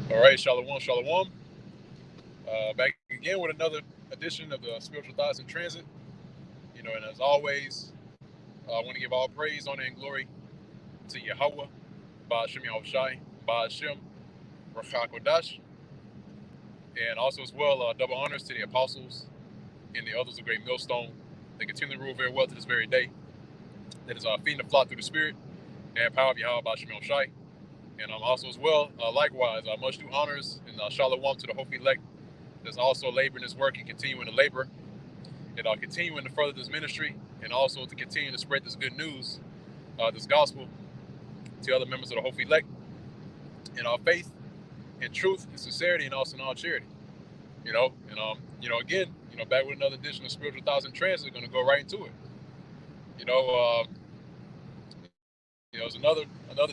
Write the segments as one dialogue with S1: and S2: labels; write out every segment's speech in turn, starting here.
S1: All right, Shalom, Shalom. Back again with another edition of the Spiritual Thoughts in Transit. And as always, I want to give all praise, honor, and glory to Yahweh, Ba'ashem Yahushai, Ba'ashem Rachakodash, and also as well double honors to the apostles and the others of Great Millstone. They continue to rule very well to this very day. That is feeding the flock through the Spirit and power of Yahweh, Ba'ashem Yahushai. And also as well, likewise, much due honors and shalom to the Hope elect that's also laboring this work and continuing to labor and continuing to further this ministry and also to continue to spread this good news, this gospel to other members of the Hope elect in our faith and truth and sincerity and also in all charity. Again, back with another edition of Spiritual Thoughts in Transit, going to go right into it. It's another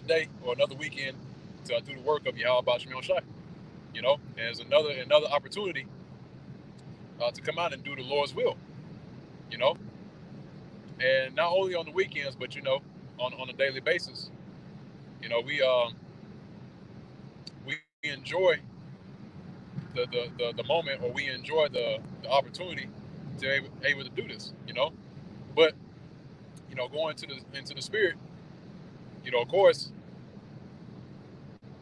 S1: day or another weekend to do the work of Yahweh Ba'ashem Yahushai. And it's another opportunity to come out and do the Lord's will. And not only on the weekends, but on a daily basis. We enjoy the moment, or we enjoy the opportunity to able to do this. But going into the spirit. Of course,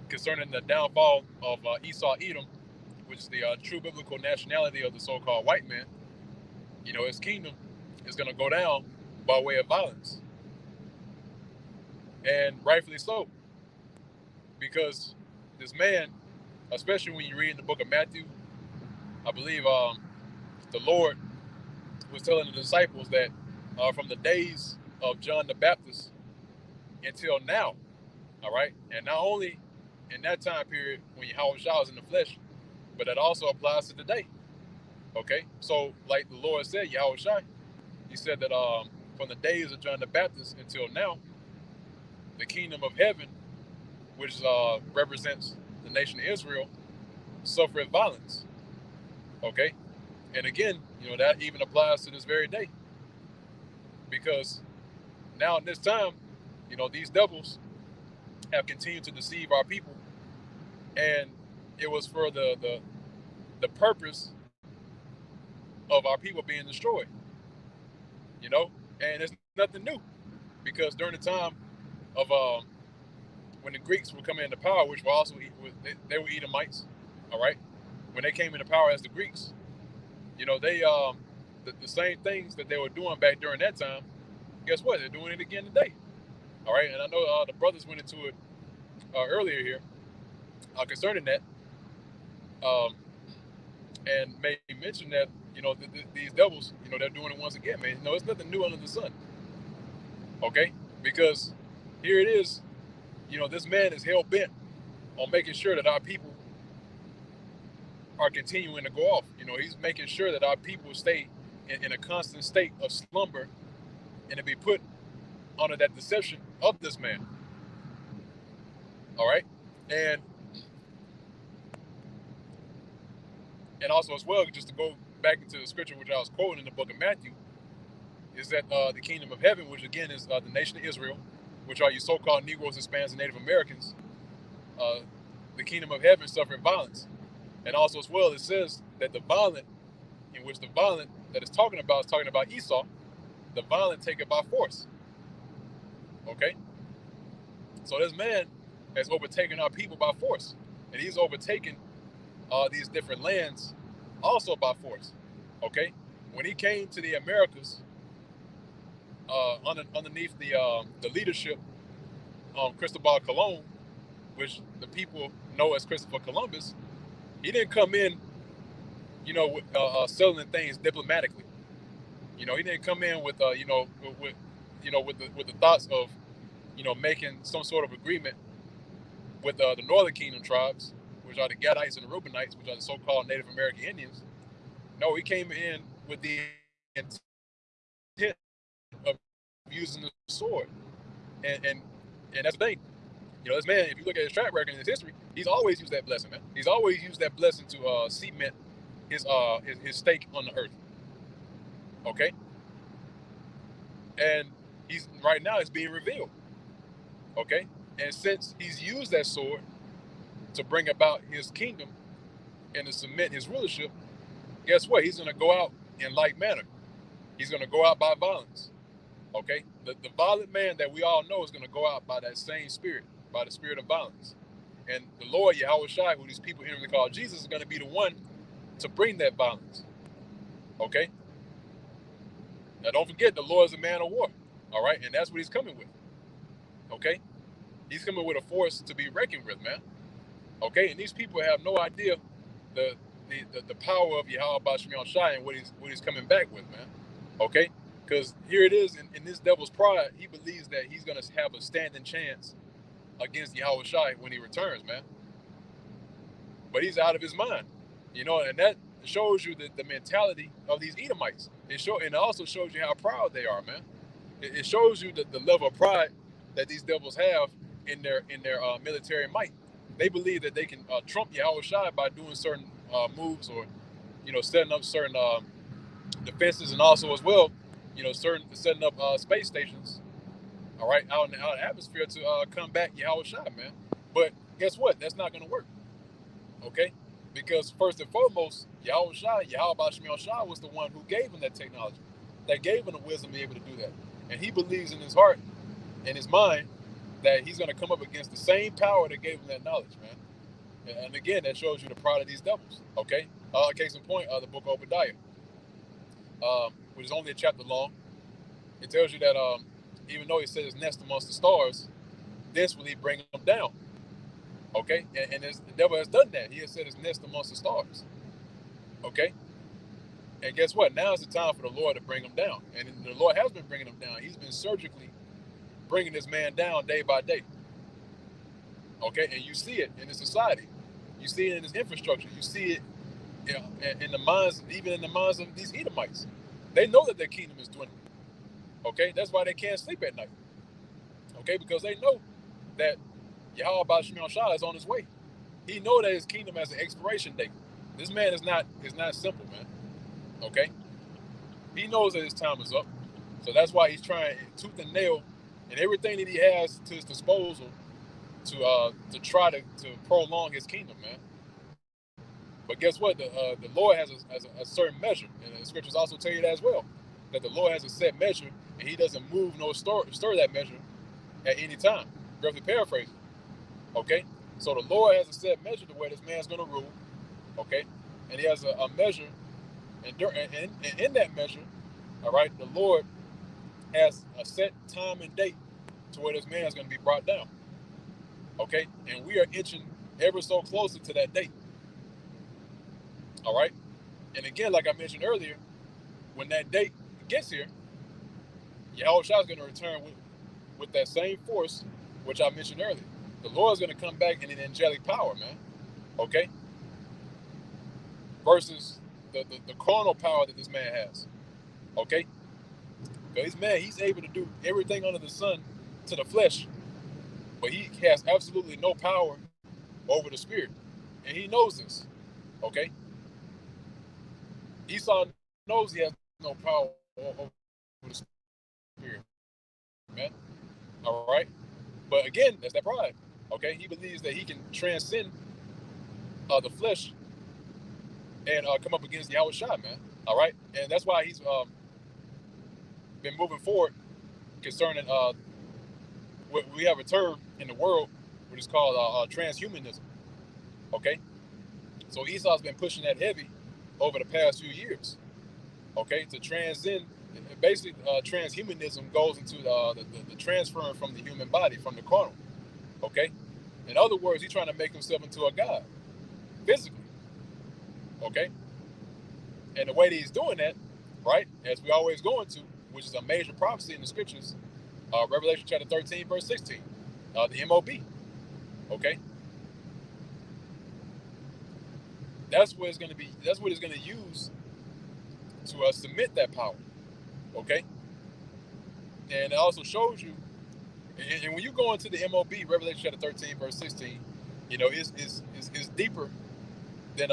S1: concerning the downfall of Esau Edom, which is the true biblical nationality of the so-called white man, his kingdom is going to go down by way of violence. And rightfully so, because this man, especially when you read in the book of Matthew, I believe the Lord was telling the disciples that from the days of John the Baptist until now, all right, and not only in that time period when Yahweh Shah was in the flesh, but that also applies to today. Okay, so like the Lord said, Yahweh Shah, he said that from the days of John the Baptist until now, the kingdom of heaven, which represents the nation of Israel, suffered violence. Okay, and again, that even applies to this very day, because now in this time, these devils have continued to deceive our people, and it was for the purpose of our people being destroyed. And it's nothing new, because during the time of when the Greeks were coming into power, which were also they were Edomites, all right. When they came into power as the Greeks, they the same things that they were doing back during that time. Guess what? They're doing it again today. All right, and I know the brothers went into it earlier here concerning that, and may mention that these devils, they're doing it once again, man. It's nothing new under the sun. Okay, because here it is. This man is hell bent on making sure that our people are continuing to go off. He's making sure that our people stay in a constant state of slumber and to be put under that deception of this man. All right, and also as well, just to go back into the scripture which I was quoting in the book of Matthew, is that the kingdom of heaven, which again is the nation of Israel, which are you so-called Negroes, Hispanics, and Native Americans, the kingdom of heaven suffered violence. And also as well, it says that the violent, in which the violent that it's talking about is talking about Esau, the violent take it by force. Okay? So this man has overtaken our people by force. And he's overtaken these different lands also by force. Okay? When he came to the Americas, underneath the leadership of Cristobal Colon, which the people know as Christopher Columbus, he didn't come in, with selling things diplomatically. He didn't come in with, with the thoughts of, making some sort of agreement with the Northern Kingdom tribes, which are the Gadites and the Reubenites, which are the so-called Native American Indians. No, he came in with the intent of using the sword, and that's the thing. This man, if you look at his track record and his history, he's always used that blessing, man. He's always used that blessing to cement his stake on the earth. Okay, and he's right now it's being revealed. Okay, and since he's used that sword, to bring about his kingdom and to submit his rulership, guess what? He's going to go out in like manner. He's going to go out by violence. Okay? The violent man that we all know is going to go out by that same spirit, by the spirit of violence. And the Lord, Yahweh Shai, who these people inwardly call Jesus, is going to be the one to bring that violence. Okay? Now, don't forget, the Lord is a man of war. All right? And that's what he's coming with. Okay? He's coming with a force to be reckoned with, man. Okay? And these people have no idea the power of Yahweh Bashmiel Shai and what he's coming back with, man. Okay? Because here it is in this devil's pride, he believes that he's going to have a standing chance against Yahweh Shai when he returns, man. But he's out of his mind, you know, and that shows you the mentality of these Edomites. And it also shows you how proud they are, man. It shows you the level of pride that these devils have in their military might. They believe that they can trump Yahweh Shai by doing certain moves, or, you know, setting up certain defenses, and also as well, you know, setting up space stations, all right, out in the atmosphere to combat Yahweh Shai, man. But guess what? That's not going to work, okay? Because first and foremost, Yahweh Shai, Yahweh Bashmiel Shai, was the one who gave him that technology, that gave him the wisdom to be able to do that. And he believes in his heart and his mind that he's going to come up against the same power that gave him that knowledge, man. And again, that shows you the pride of these devils, okay? Case in point, the book of Obadiah, which is only a chapter long. It tells you that even though he set his nest amongst the stars, this will he bring them down, okay? And the devil has done that. He has set his nest amongst the stars, okay? And guess what? Now is the time for the Lord to bring them down. And the Lord has been bringing them down. He's been surgically bringing this man down day by day, okay? And you see it in the society. You see it in his infrastructure. You see it, you know, in the minds, even in the minds of these Edomites. They know that their kingdom is dwindling, okay? That's why they can't sleep at night, okay? Because they know that Yahweh Bashmiel Shai is on his way. He knows that his kingdom has an expiration date. This man is not simple, man, okay? He knows that his time is up. So that's why he's trying tooth and nail and everything that he has to his disposal to try to prolong his kingdom, man. But guess what? The Lord has a certain measure, and the scriptures also tell you that as well, that the Lord has a set measure, and he doesn't move nor stir that measure at any time. Roughly paraphrasing, okay? So the Lord has a set measure to where this man's going to rule, okay? And he has a measure, and in that measure, all right, the Lord has a set time and date to where this man is going to be brought down, okay? And we are inching ever so closer to that date, all right? And again, like I mentioned earlier, when that date gets here, Yahweh Shai is going to return with that same force, which I mentioned earlier. The Lord is going to come back in an angelic power, man, okay? Versus the carnal power that this man has, okay? Because he's able to do everything under the sun to the flesh, but he has absolutely no power over the spirit. And he knows this, okay? Esau knows he has no power over the spirit, man. All right? But again, that's that pride, okay? He believes that he can transcend the flesh and come up against Yahweh Shai, man. All right? And that's why he's been moving forward concerning we have a term in the world which is called transhumanism, okay? So Esau's been pushing that heavy over the past few years, okay, to transcend. Basically, transhumanism goes into the transferring from the human body, from the carnal, okay? In other words, he's trying to make himself into a god, physically, okay? And the way that he's doing that, right, as we always go into, which is a major prophecy in the scriptures, Revelation chapter 13, verse 16, the MOB, okay? That's what it's going to be. That's what it's going to use to submit that power, okay? And it also shows you, and when you go into the MOB, Revelation chapter 13, verse 16, you know, it's deeper than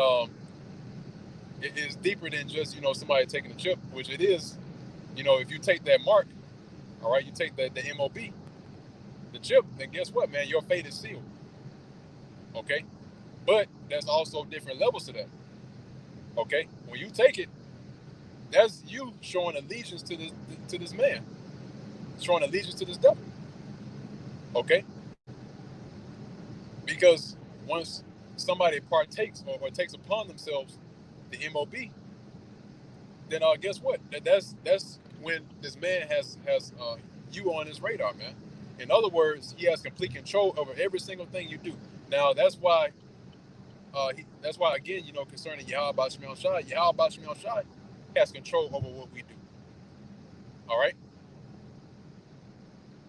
S1: it is deeper than just, you know, somebody taking a chip, which it is. You know, if you take that mark, all right, you take the MOB, the chip, then guess what, man? Your fate is sealed, okay? But there's also different levels to that. Okay, when you take it, that's you showing allegiance to this man, showing allegiance to this devil. Okay, because once somebody partakes or takes upon themselves the MOB, then guess what? That's when this man has you on his radar, man. In other words, he has complete control over every single thing you do. Now that's why again, concerning Yahweh Shemel Shai, Yahweh Shemel Shai has control over what we do. All right,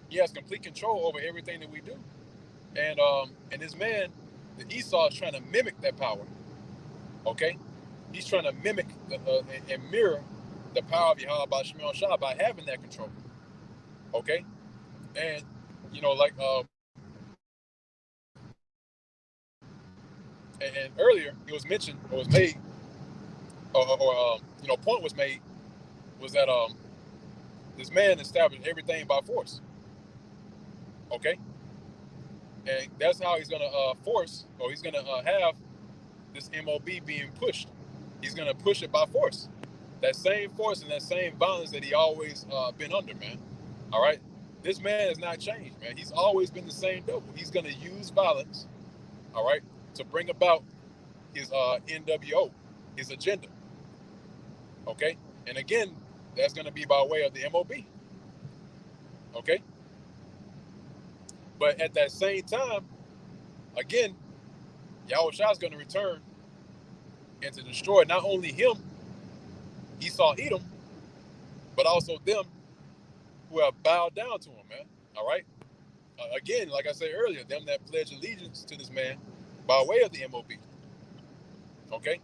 S1: he has complete control over everything that we do, and this man, the Esau, is trying to mimic that power. Okay, he's trying to mimic and mirror the power of Yahweh Shemel Shai by having that control. Okay, and like and earlier it was mentioned or was made or point was made was that this man established everything by force. Okay, and that's how he's gonna force, or he's gonna have this MOB being pushed. He's gonna push it by force. That same force and that same violence that he always been under, man. All right, this man has not changed, man. He's always been the same devil. He's gonna use violence, all right, to bring about his NWO, his agenda. Okay, and again, that's gonna be by way of the MOB. Okay, but at that same time, again, Yahweh Shai is going to return and to destroy not only him, Esau, Edom, but also them who have bowed down to him, man. All right? Again, like I said earlier, them that pledge allegiance to this man by way of the MOB. Okay?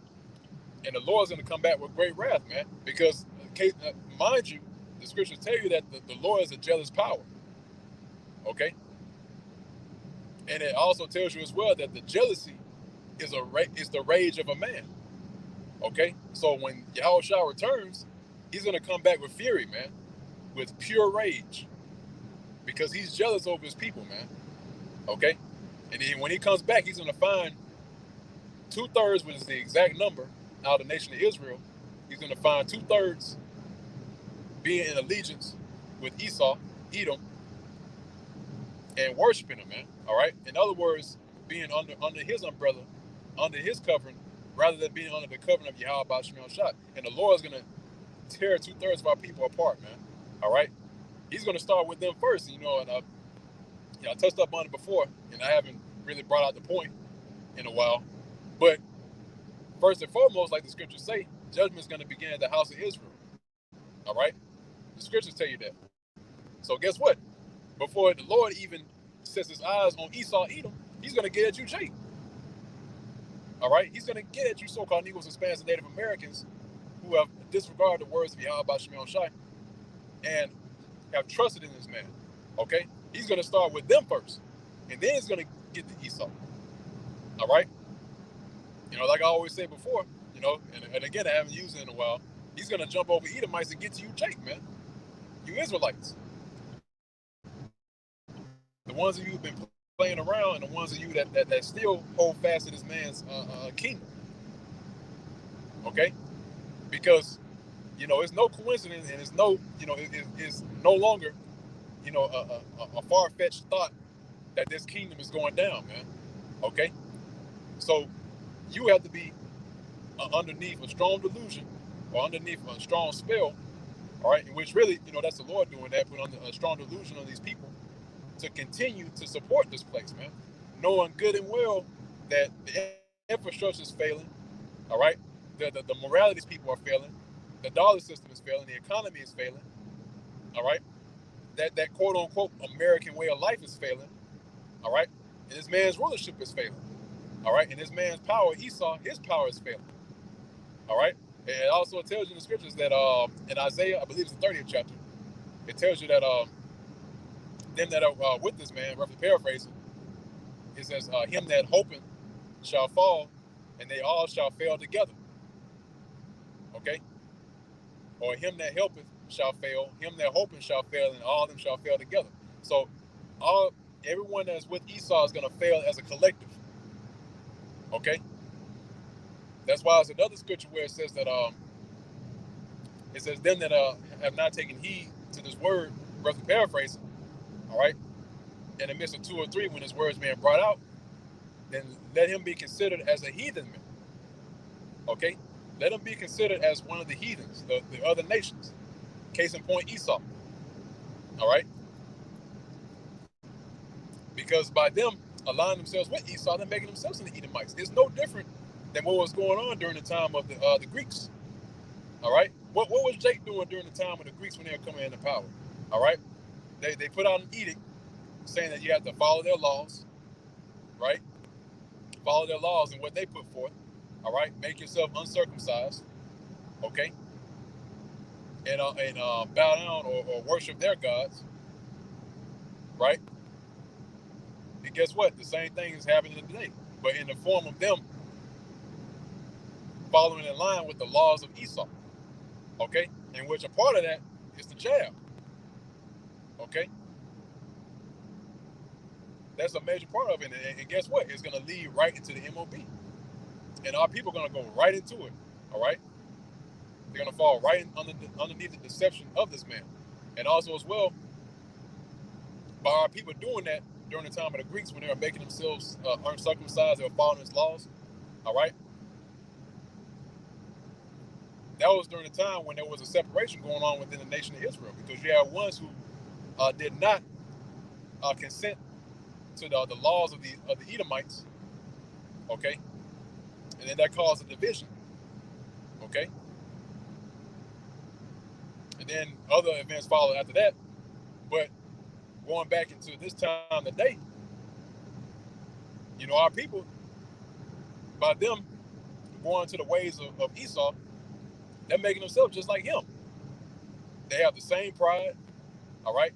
S1: And the Lord's going to come back with great wrath, man, because, mind you, the scriptures tell you that the Lord is a jealous power. Okay? And it also tells you as well that the jealousy is the rage of a man. Okay, so when Yahweh Shai returns, he's gonna come back with fury, man, with pure rage, because he's jealous over his people, man. Okay, and then when he comes back, he's gonna find 2/3, which is the exact number out of the nation of Israel. He's gonna find 2/3 being in allegiance with Esau, Edom, and worshiping him, man. All right. In other words, being under his umbrella, under his covering, rather than being under the covering of Yahweh Shemel Shai. And the Lord is gonna tear 2/3 of our people apart, man. All right. He's gonna start with them first, and I touched up on it before, and I haven't really brought out the point in a while. But first and foremost, like the scriptures say, judgment is gonna begin at the house of Israel. All right. The scriptures tell you that. So guess what? Before the Lord even sets his eyes on Esau, Edom, he's going to get at you, Jake. All right? He's going to get at you so-called Negroes, Hispanics, and Native Americans who have disregarded the words of Yahweh Shemel Shai and have trusted in this man. Okay? He's going to start with them first, and then he's going to get to Esau. All right? Like I always say before, and again, I haven't used it in a while, he's going to jump over Edomites and get to you, Jake, man. You Israelites. The ones of you who've been playing around, and the ones of you that still hold fast to this man's kingdom. Okay? Because, it's no coincidence, and it's no, it's no longer, a far-fetched thought that this kingdom is going down, man. Okay? So you have to be underneath a strong delusion or underneath a strong spell, all right, in which really, that's the Lord doing that, put under a strong delusion on these people to continue to support this place, man, knowing good and well that the infrastructure is failing, all right, the morality of these people are failing, the dollar system is failing, the economy is failing, all right, that quote-unquote American way of life is failing, all right, and this man's rulership is failing, all right, and this man's power, Esau, his power is failing, all right. It also tells you in the scriptures that in Isaiah, I believe it's the 30th chapter, it tells you that them that are with this man, roughly paraphrasing, it says, him that hoping shall fall, and they all shall fail together. Okay? Or him that helpeth shall fail, him that hoping shall fail, and all of them shall fail together. So everyone that's with Esau is going to fail as a collective. Okay, that's why it's another scripture where it says that it says them that have not taken heed to this word, roughly paraphrasing. All right, in the midst of two or three, when his words being brought out, then let him be considered as a heathen man. Okay, let him be considered as one of the heathens, the other nations. Case in point, Esau. All right, because by them aligning themselves with Esau, they're making themselves into Edomites. It's no different than what was going on during the time of the Greeks. All right, what was Jake doing during the time of the Greeks when they were coming into power? All right, they put out an edict saying that you have to follow their laws, right? Follow their laws and what they put forth. All right, make yourself uncircumcised, okay, and bow down or worship their gods, right? And guess what? The same thing is happening today, but in the form of them following in line with the laws of Esau, okay? In which a part of that is the jab, okay? That's a major part of it, and guess what? It's going to lead right into the MOB, and our people are going to go right into it, all right? They're going to fall right underneath the deception of this man, and also as well by our people doing that during the time of the Greeks when they were making themselves uncircumcised, they were following his laws, all right? That was during the time when there was a separation going on within the nation of Israel, because you had ones who did not consent to the laws of the Edomites, okay, and then that caused a division, okay, and then other events followed after that. But going back into this time today, you know, our people, by them going to the ways of Esau, they're making themselves just like him. They have the same pride, all right.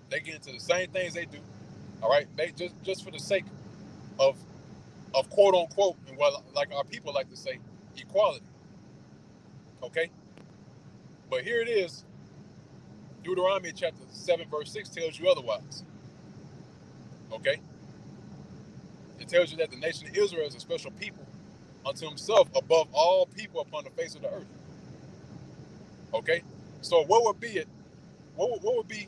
S1: They get into the same things they do, all right. They just for the sake of quote unquote, and what like our people like to say, equality. Okay, but here it is. Deuteronomy chapter 7 verse 6 tells you otherwise. Okay, it tells you that the nation of Israel is a special people unto himself above all people upon the face of the earth. Okay, so what would be it? What would be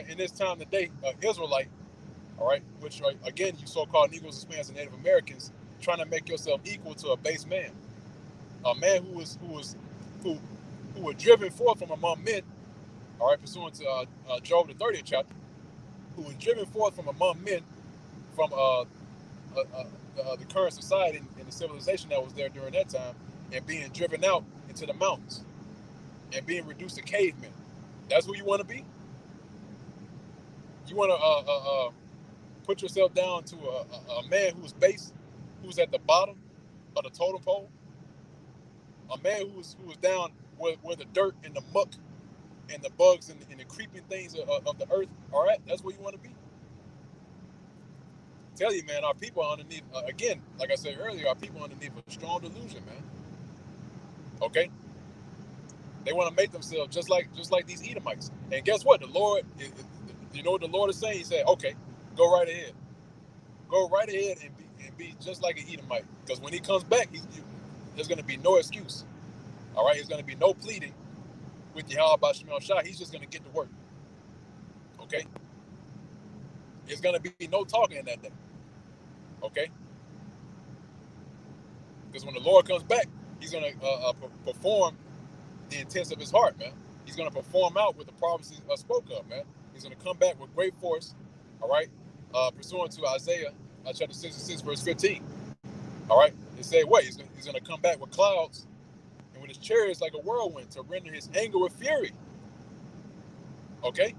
S1: in this time today, Israelite? All right, which again you so-called Negroes, Hispanics, and Native Americans trying to make yourself equal to a base man, a man who were driven forth from among men. All right, pursuant to Job the 30th chapter, who was driven forth from among men from the current society and the civilization that was there during that time, and being driven out into the mountains and being reduced to cavemen. That's who you want to be. You want to put yourself down to a man who's base, who's at the bottom of the totem pole, a man who was down where the dirt and the muck and the bugs and the creeping things of the earth are at. That's where you want to be. Tell you, man, our people are underneath. Again, like I said earlier, our people are underneath a strong delusion, man. Okay, they want to make themselves just like these Edomites. And guess what? The Lord, you know what the Lord is saying? He said, "Okay, go right ahead, and be just like an Edomite. Because when he comes back, there's going to be no excuse. All right, there's going to be no pleading with Yahweh Bashim El Shah. He's just going to get to work. Okay, there's going to be no talking in that day. Okay, because when the Lord comes back, he's going to perform the intents of his heart, man. He's going to perform out with the prophecies I spoke of, man. He's going to come back with great force, all right, pursuant to Isaiah chapter 66, verse 15. All right, it said what? He's going to come back with clouds and with his chariots like a whirlwind to render his anger with fury. Okay?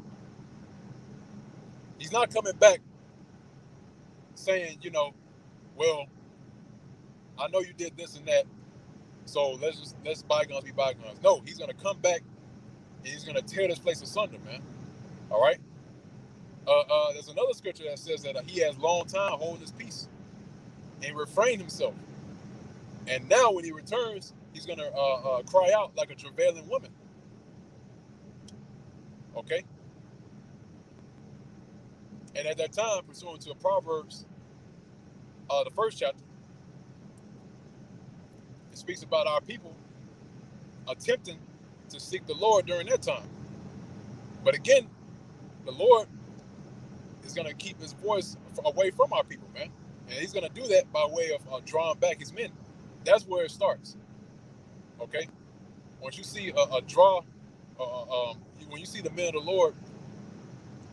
S1: He's not coming back saying, well, I know you did this and that, so let's bygones be bygones. No, he's going to come back and he's going to tear this place asunder, man. All right? There's another scripture that says that he has long time holding his peace and refrained himself. And now when he returns, he's going to cry out like a travailing woman. Okay? And at that time, pursuant to Proverbs the first chapter, it speaks about our people attempting to seek the Lord during that time. But again, the Lord is going to keep his voice away from our people, man. And he's going to do that by way of drawing back his men. That's where it starts. Okay? Once you see a draw, when you see the men of the Lord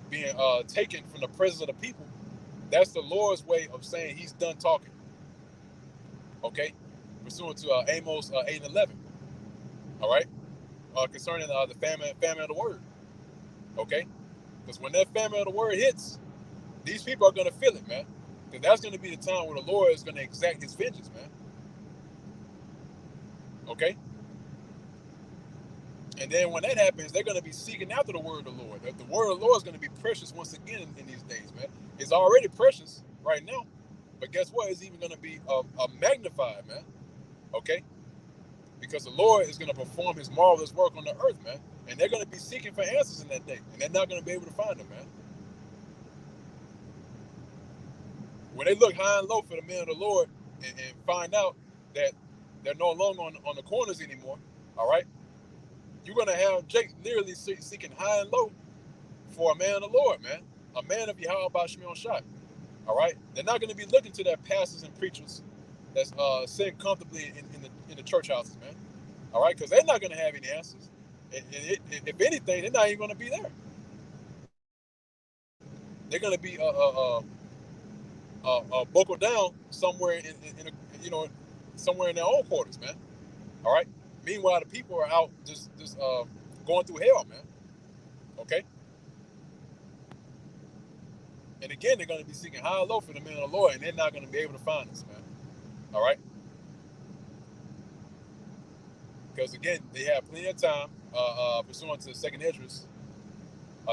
S1: being taken from the presence of the people, that's the Lord's way of saying he's done talking. Okay? Pursuant to Amos 8 and 11. All right? Concerning the famine of the word. Okay? Because when that famine of the word hits, these people are going to feel it, man. Because that's going to be the time where the Lord is going to exact his vengeance, man. Okay? And then when that happens, they're going to be seeking after the word of the Lord. The word of the Lord is going to be precious once again in these days, man. It's already precious right now. But guess what? It's even going to be magnified, man. Okay? Because the Lord is going to perform his marvelous work on the earth, man. And they're going to be seeking for answers in that day. And they're not going to be able to find them, man. When they look high and low for the men of the Lord and find out that they're no longer on the corners anymore, all right? You're going to have Jake literally seeking high and low for a man of the Lord, man. A man of Yahweh Shemion Shai, all right? They're not going to be looking to their pastors and preachers that's sitting comfortably in the church houses, man, all right? Because they're not going to have any answers. And if anything, they're not even going to be there. They're going to be buckled down somewhere somewhere in their own quarters, man. All right. Meanwhile, the people are out just going through hell, man. Okay. And again, they're going to be seeking high and low for the men of the Lord, and they're not going to be able to find us, man. All right. Because again, they have plenty of time. Pursuant to the second Esdras,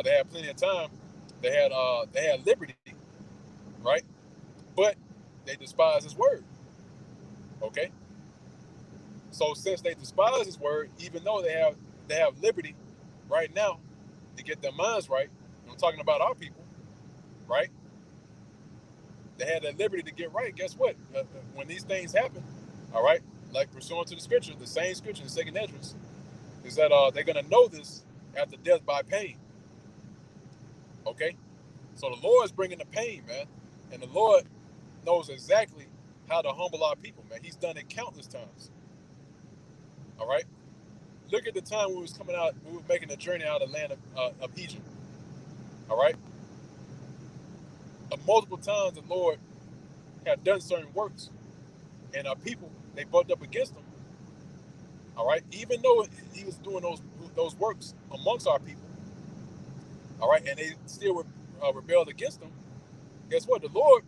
S1: they had plenty of time. They had liberty, right? But they despise his word. Okay. So since they despise his word, even though they have liberty right now to get their minds right, I'm talking about our people, right? They had that liberty to get right. Guess what? When these things happen, all right, like pursuant to the scripture, the same scripture, the second Esdras, is that they're gonna know this after death by pain. Okay, so the Lord is bringing the pain, man, and the Lord knows exactly how to humble our people, man. He's done it countless times. All right. Look at the time we were making a journey out of the land of Egypt. All right. Multiple times the Lord had done certain works, and our people, they bucked up against him. All right. Even though he was doing those works amongst our people. All right. And they still rebelled against him. Guess what? The Lord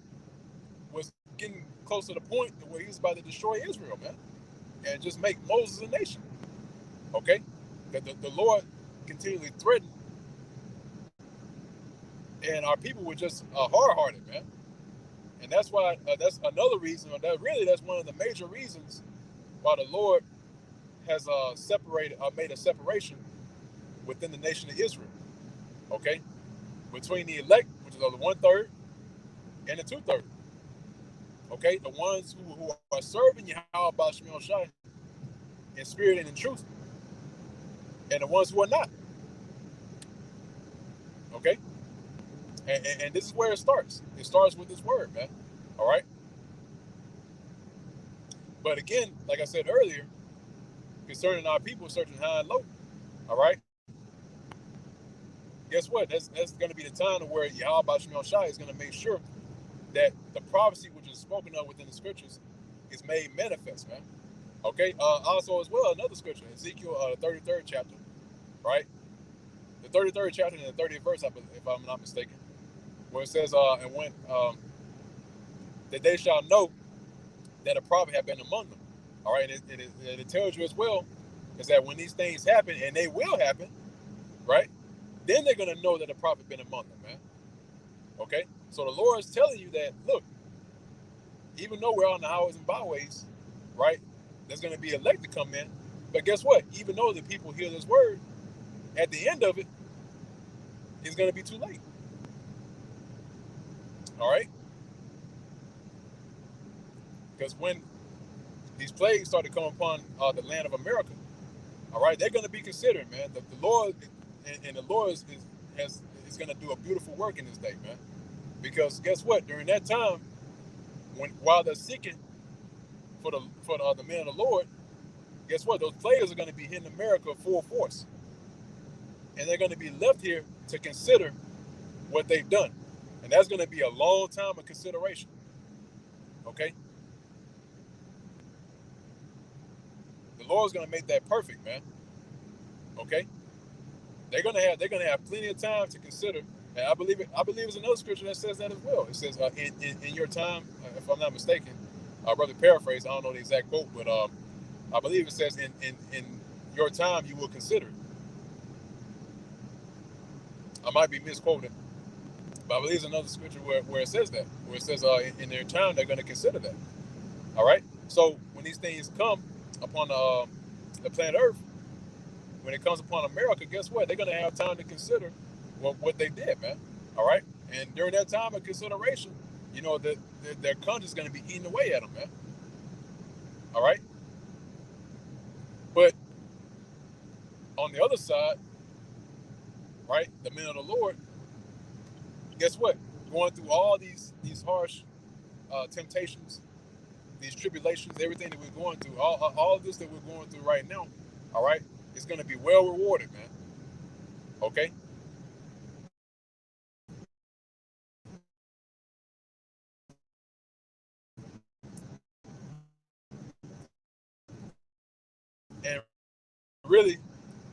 S1: was getting close to the point where he was about to destroy Israel, man, and just make Moses a nation. Okay. The Lord continually threatened, and our people were just hard-hearted, man. And that's why that's another reason. That's one of the major reasons why the Lord has made a separation within the nation of Israel. Okay, between the elect, which is the 1/3, and the 2/3. Okay, the ones who are serving Yahweh Shemion Shai in spirit and in truth, and the ones who are not. Okay, and this is where it starts. It starts with this word, man. All right. But again, like I said earlier, concerning our people searching high and low. All right. Guess what? That's going to be the time where Yahweh Shemion Shai is going to make sure that the prophecy which is spoken of within the scriptures is made manifest, man. Okay. Also, as well, another scripture, Ezekiel, the 33rd chapter, right? The 33rd chapter and the 30th verse, if I'm not mistaken, where it says, and when that they shall know that a prophet had been among them. All right. And it tells you as well is that when these things happen, and they will happen, right? Then they're going to know that the prophet been among them, man. Okay? So the Lord is telling you that, look, even though we're on the highways and byways, right, there's going to be elect to come in. But guess what? Even though the people hear this word, at the end of it, it's going to be too late. All right? Because when these plagues start to come upon the land of America, all right, they're going to be considered, man. The Lord and the Lord is going to do a beautiful work in this day, man. Because guess what? During that time, while they're seeking for the men of the Lord, guess what? Those plagues are going to be hitting America full force, and they're going to be left here to consider what they've done, and that's going to be a long time of consideration. Okay, the Lord's going to make that perfect, man. Okay, they're going to have plenty of time to consider, and I believe it's another scripture that says that as well. It says in your time, if I'm not mistaken, I'll rather paraphrase. I don't know the exact quote, but I believe it says in your time you will consider it. I might be misquoting, but I believe there's another scripture where it says that, where it says in their time they're going to consider that. All right. So when these things come upon the planet Earth, when it comes upon America, guess what? They're going to have time to consider what they did, man. All right. And during that time of consideration, you know, their conscience is going to be eating away at them, man. All right. But on the other side, right, the men of the Lord, guess what? Going through all these harsh temptations, these tribulations, everything that we're going through, all of this that we're going through right now, all right, is going to be well rewarded, man. Okay? And really,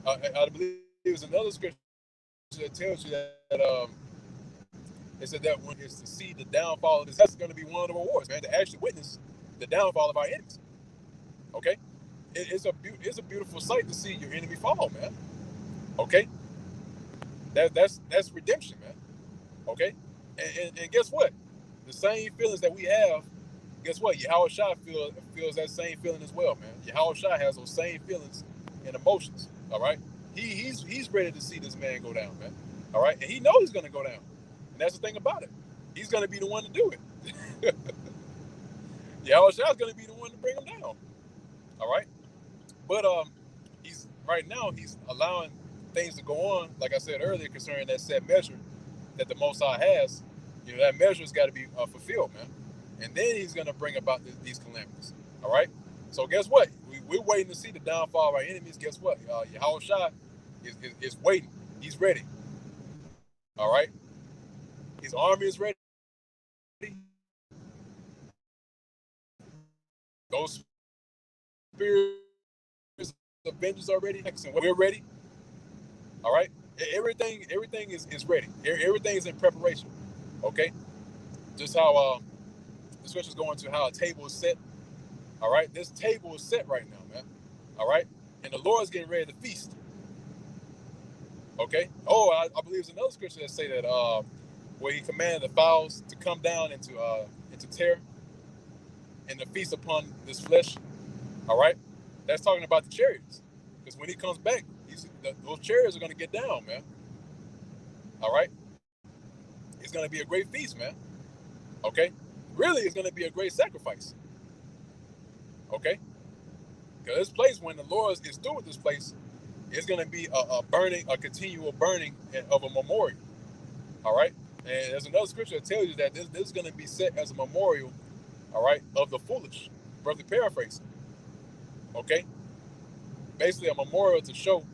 S1: I believe there's another scripture that tells you that it said that when it's to see the downfall of this, that's going to be one of the rewards, man, to actually witness the downfall of our enemies. Okay? It's a beautiful sight to see your enemy fall, man. Okay? That's redemption, man. Okay? And guess what? The same feelings that we have, guess what? Yahweh Shai feels that same feeling as well, man. Yahweh Shai has those same feelings and emotions. All right? He's ready to see this man go down, man. All right? And he knows he's gonna go down. And that's the thing about it. He's gonna be the one to do it. Yahweh Shai is gonna be the one to bring him down. All right? But he's allowing things to go on, like I said earlier, concerning that set measure that the Most High has. You know, that measure's got to be fulfilled, man. And then he's going to bring about these calamities. All right? So guess what? We're waiting to see the downfall of our enemies. Guess what? Yahweh Shai is waiting. He's ready. All right? His army is ready. Those spirits of vengeance are ready. And we're ready. All right? Everything is ready. Everything is in preparation. Okay? Just how the scriptures go into how a table is set. All right? This table is set right now, man. All right? And the Lord's getting ready to feast. Okay? Oh, I believe there's another scripture that say that where he commanded the fowls to come down into terror and to feast upon this flesh. All right? That's talking about the chariots. Because when he comes back, those chariots are going to get down, man. All right? It's going to be a great feast, man. Okay? Really, it's going to be a great sacrifice. Okay? Because this place, when the Lord is through with this place, it's going to be a continual burning of a memorial. All right? And there's another scripture that tells you that this is going to be set as a memorial, all right, of the foolish. Roughly paraphrasing. Okay? Basically, a memorial to show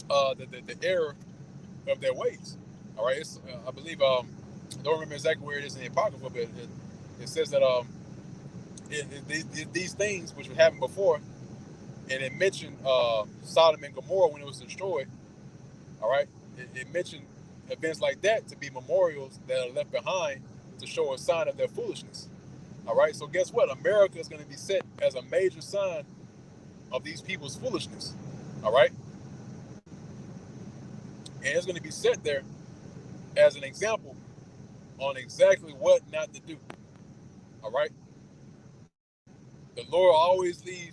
S1: the error of their ways. All right? It's, I believe, I don't remember exactly where it is in the Apocrypha, but it says that these things which were happened before, and it mentioned Sodom and Gomorrah when it was destroyed. All right? It mentioned events like that to be memorials that are left behind to show a sign of their foolishness. All right? So guess what? America is going to be set as a major sign of these people's foolishness. All right? And it's going to be set there as an example on exactly what not to do. All right? The Lord always leave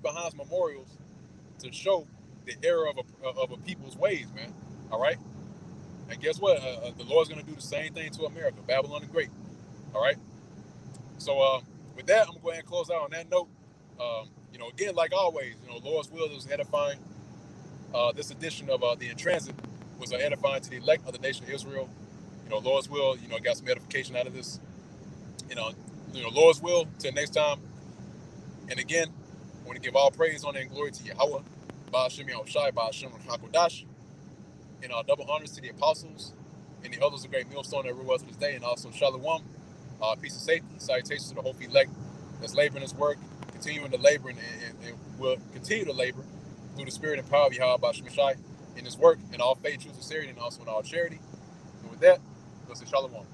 S1: behind memorials to show the error of a people's ways, man. All right? And guess what? The Lord's going to do the same thing to America, Babylon the Great. All right? So with that, I'm going to go ahead and close out on that note. Again, like always, Lord's will is edifying. This edition of the In Transit was edifying to the elect of the nation of Israel. Lord's will, got some edification out of this. Lord's will. Till next time. And again, I want to give all praise, honor, and glory to Yahweh, Ba'ashem Yahushai, Ba'ashem HaKodash, and double honors to the apostles and the others of great millstone that rule us this day, and also Shalom, peace and safety, salutations to the whole elect that's laboring this work, continuing to labor, and will continue to labor through the spirit and power of Yahweh Ba'ashem Shai in this work, in all faith, truth, sincerity, and also in all charity. And with that, let's say Shalom.